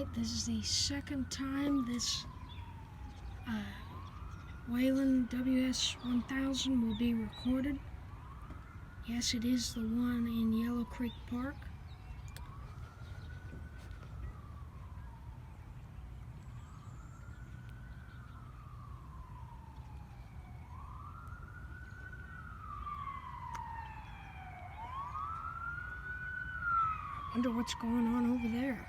Alright, this is the second time this Wayland WS-1000 will be recorded. Yes, it is the one in Yellow Creek Park. I wonder what's going on over there.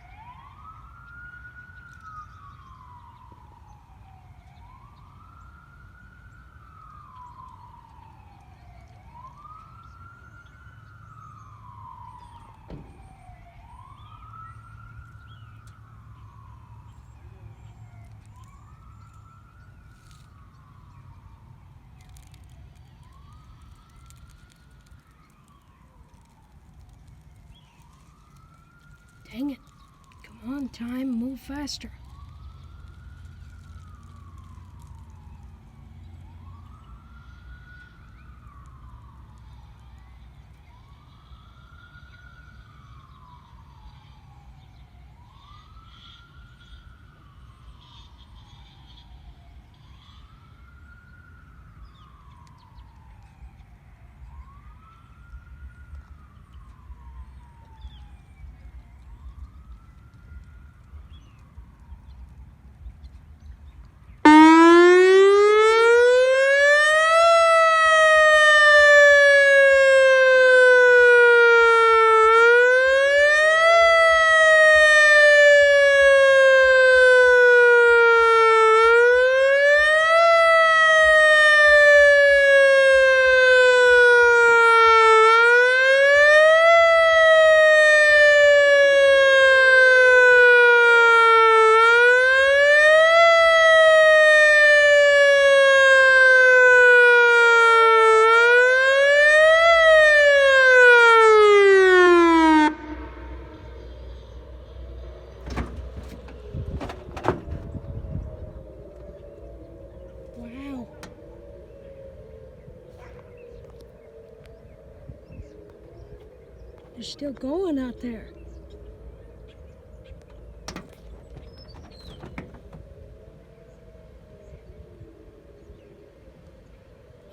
Dang it. Come on, time, move faster. Wow. They're still going out there.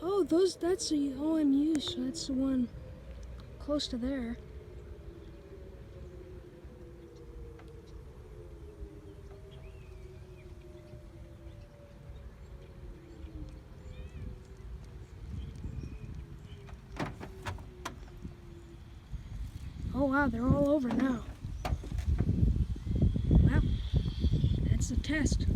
Oh, that's the OMU, so that's the one close to there. Oh wow, they're all over now. Well, that's the test.